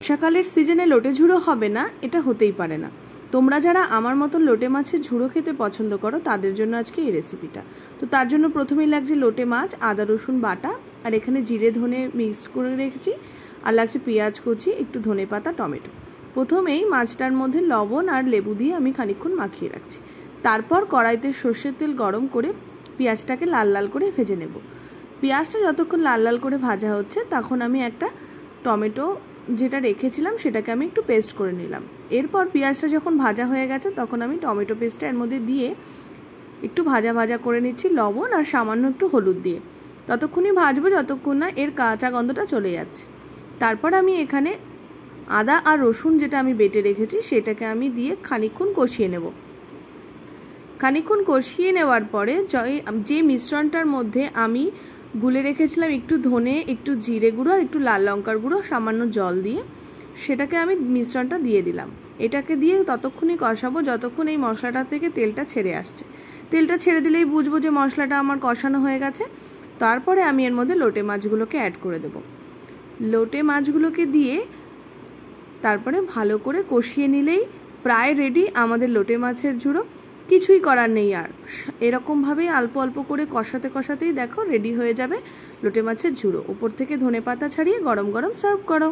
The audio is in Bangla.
বর্ষাকালের সিজনে লোটে ঝুড়ো হবে না, এটা হতেই পারে না। তোমরা যারা আমার মতো লোটে মাছের ঝুড়ো খেতে পছন্দ করো তাদের জন্য আজকে এই রেসিপিটা। তো তার জন্য প্রথমেই লাগছে লোটে মাছ, আদা রসুন বাটা, আর এখানে জিরে ধনে মিক্স করে রেখেছি, আর লাগছে পেঁয়াজ কুচি, একটু ধনে পাতা, টমেটো। প্রথমেই মাছটার মধ্যে লবণ আর লেবু দিয়ে আমি খানিকক্ষণ মাখিয়ে রাখছি। তারপর কড়াইতে সর্ষের তেল গরম করে পেঁয়াজটাকে লাল লাল করে ভেজে নেব। পেঁয়াজটা যতক্ষণ লাল লাল করে ভাজা হচ্ছে তখন আমি একটা টমেটো যেটা রেখেছিলাম সেটাকে আমি একটু পেস্ট করে নিলাম। এরপর পেঁয়াজটা যখন ভাজা হয়ে গেছে তখন আমি টমেটো পেস্টটা এর মধ্যে দিয়ে একটু ভাজা ভাজা করে নিচ্ছি, লবণ আর সামান্য একটু হলুদ দিয়ে। ততক্ষণই ভাজবো যতক্ষণ না এর কাঁচা গন্ধটা চলে যাচ্ছে। তারপর আমি এখানে আদা আর রসুন যেটা আমি বেটে রেখেছি সেটাকে আমি দিয়ে খানিকক্ষণ কষিয়ে নেব। খানিকক্ষণ কষিয়ে নেওয়ার পরে যে মিশ্রণটার মধ্যে আমি গুলে রেখেছিলাম একটু ধনে, একটু জিরে গুঁড়ো আর একটু লাল লঙ্কার গুঁড়ো সামান্য জল দিয়ে, সেটাকে আমি মিশ্রণটা দিয়ে দিলাম। এটাকে দিয়ে ততক্ষণই কষাবো যতক্ষণ এই মশলাটা থেকে তেলটা ছেড়ে আসছে। তেলটা ছেড়ে দিলেই বুঝবো যে মশলাটা আমার কষানো হয়ে গেছে। তারপরে আমি এর মধ্যে লোটে মাছগুলোকে অ্যাড করে দেব। লোটে মাছগুলোকে দিয়ে তারপরে ভালো করে কষিয়ে নিলেই প্রায় রেডি আমাদের লোটে মাছের ঝুড়ো। কিছুই করার নেই আর, এরকমভাবেই অল্প অল্প করে কষাতে কষাতেই দেখো রেডি হয়ে যাবে লোটে মাছের ঝুড়ো। উপর থেকে ধনেপাতা ছাড়িয়ে গরম গরম সার্ভ করো।